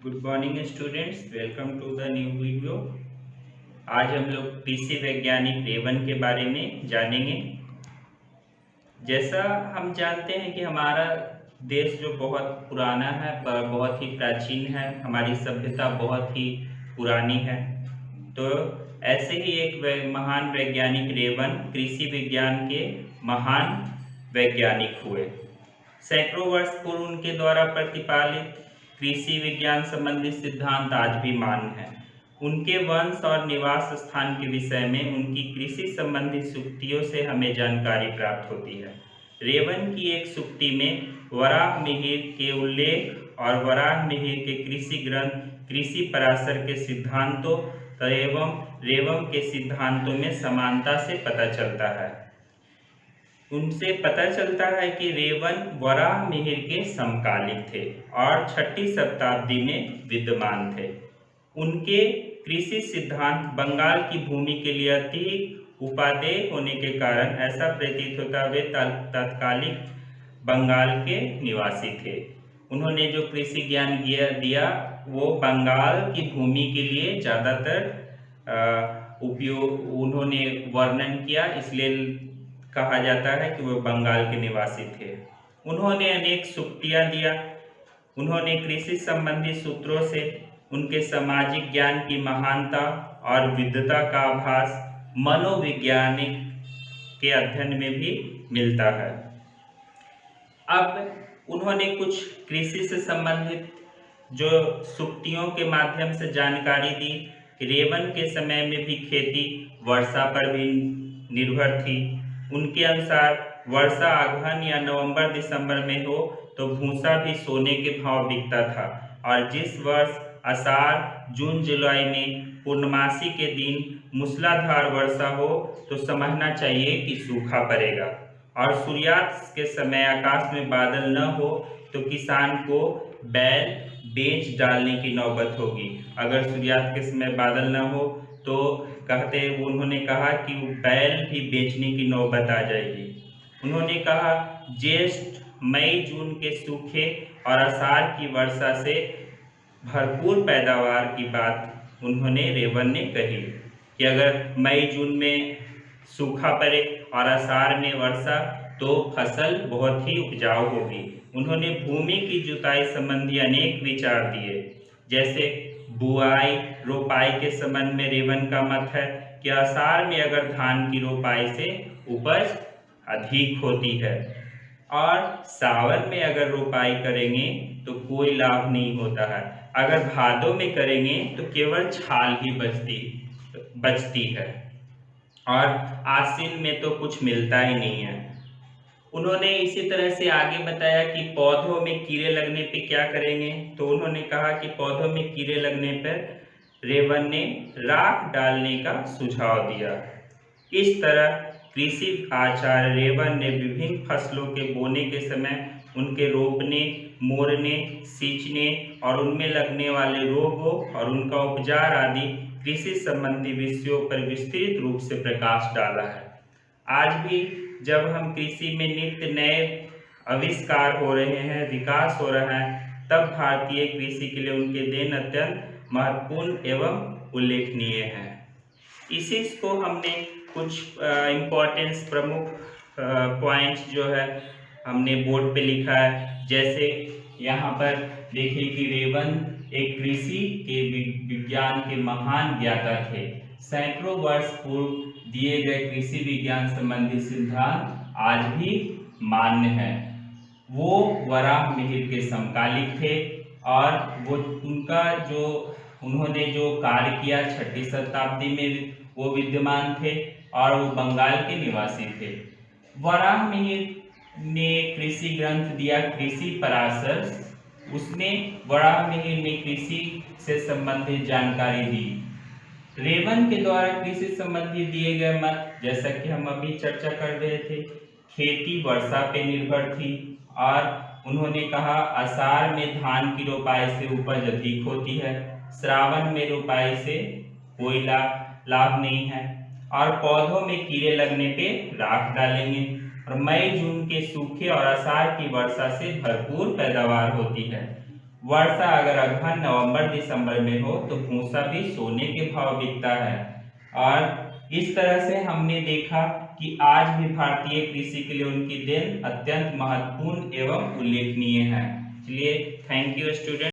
Good morning students, welcome to the new video. आज हम लोग कृषि वैज्ञानिक रेवन के बारे में जानेंगे। जैसा हम जानते हैं कि हमारा देश जो बहुत पुराना है, बहुत ही प्राचीन है, हमारी सभ्यता बहुत ही पुरानी है। तो ऐसे ही एक महान वैज्ञानिक रेवन कृषि विज्ञान के महान वैज्ञानिक हुए। सैकड़ों वर्ष पूर्व उनके द्वारा प्रतिपालित कृषि विज्ञान संबंधी सिद्धांत आज भी मान्य हैं। उनके वंश और निवास स्थान के विषय में उनकी कृषि संबंधी सूक्तियों से हमें जानकारी प्राप्त होती है। रेवन की एक सूक्ति में वराह मिहिर के उल्लेख और वराह मिहिर के कृषि ग्रंथ कृषि पराशर के सिद्धांतों एवं रेवम के सिद्धांतों में समानता से पता चलता है। उनसे पता चलता है कि रेवन वराह मिहिर के समकालिक थे और 6ठी शताब्दी में विद्यमान थे। उनके कृषि सिद्धांत बंगाल की भूमि के लिए अति उपादेय होने के कारण ऐसा प्रतीत होता वे तत्कालिक बंगाल के निवासी थे। उन्होंने जो कृषि ज्ञान दिया वो बंगाल की भूमि के लिए ज़्यादातर उपयोग उन्होंने वर्णन किया, इसलिए कहा जाता है कि वह बंगाल के निवासी थे। उन्होंने अनेक सूक्तियाँ दिया। उन्होंने कृषि संबंधी सूत्रों से उनके सामाजिक ज्ञान की महानता और विद्वता का आभास मनोविज्ञानिक के अध्ययन में भी मिलता है। अब उन्होंने कुछ कृषि से संबंधित जो सूक्तियों के माध्यम से जानकारी दी। रेवन के समय में भी खेती वर्षा पर भी निर्भर थी। उनके अनुसार वर्षा अगहन या नवंबर दिसंबर में हो तो भूसा भी सोने के भाव बिकता था, और जिस वर्ष आषाढ़ जून जुलाई में पूर्णमासी के दिन मूसलाधार वर्षा हो तो समझना चाहिए कि सूखा पड़ेगा, और सूर्यास्त के समय आकाश में बादल न हो तो किसान को बैल बेच डालने की नौबत होगी। अगर सूर्यास्त के समय बादल न हो तो उन्होंने कहा कि बैल भी बेचने की नौबत आ जाएगी। उन्होंने कहा ज्येष्ठ मई जून के सूखे और आषाढ़ की वर्षा से भरपूर पैदावार की बात उन्होंने रेवन ने कही कि अगर मई जून में सूखा पड़े और आषाढ़ में वर्षा तो फसल बहुत ही उपजाऊ होगी। उन्होंने भूमि की जुताई संबंधी अनेक विचार दिए, जैसे बुआई रोपाई के संबंध में रेवन का मत है कि आषाढ़ में अगर धान की रोपाई से उपज अधिक होती है और सावन में अगर रोपाई करेंगे तो कोई लाभ नहीं होता है, अगर भादों में करेंगे तो केवल छाल ही बचती है और आश्विन में तो कुछ मिलता ही नहीं है। उन्होंने इसी तरह से आगे बताया कि पौधों में कीड़े लगने पे क्या करेंगे, तो उन्होंने कहा कि पौधों में कीड़े लगने पर रेवन ने राख डालने का सुझाव दिया। इस तरह कृषि आचार्य रेवन ने विभिन्न फसलों के बोने के समय उनके रोपने, मोड़ने, सींचने और उनमें लगने वाले रोगों और उनका उपचार आदि कृषि संबंधी विषयों पर विस्तृत रूप से प्रकाश डाला है। आज भी जब हम कृषि में नित्य नए आविष्कार हो रहे हैं, विकास हो रहा है, तब भारतीय कृषि के लिए उनके देन अत्यंत महत्वपूर्ण एवं उल्लेखनीय है। इसी को हमने कुछ इम्पोर्टेंस प्रमुख पॉइंट्स जो है हमने बोर्ड पे लिखा है। जैसे यहाँ पर देखिए कि रेवन एक कृषि के विज्ञान के महान ज्ञाता थे। सैकड़ों वर्ष पूर्व दिए गए कृषि विज्ञान संबंधी सिद्धांत आज भी मान्य है। वो वराह मिहिर के समकालिक थे और वो उनका जो उन्होंने जो कार्य किया 6ठी शताब्दी में वो विद्यमान थे और वो बंगाल के निवासी थे। वराह मिहिर ने कृषि ग्रंथ दिया कृषि पराशर, उसमें वराह मिहिर ने कृषि से संबंधित जानकारी दी। रेवन के द्वारा कृषि संबंधी दिए गए मत, जैसा कि हम अभी चर्चा कर रहे थे, खेती वर्षा पे निर्भर थी और उन्होंने कहा आषाढ़ में धान की रोपाई से उपज अधिक होती है, श्रावण में रोपाई से कोई लाभ नहीं है, और पौधों में कीड़े लगने पे राख डालेंगे, और मई जून के सूखे और आषाढ़ की वर्षा से भरपूर पैदावार होती है। वर्षा अगर अगहन नवंबर दिसंबर में हो तो भूसा भी सोने के भाव बिकता है। और इस तरह से हमने देखा कि आज भी भारतीय कृषि के लिए उनकी देन अत्यंत महत्वपूर्ण एवं उल्लेखनीय है। चलिए, थैंक यू स्टूडेंट।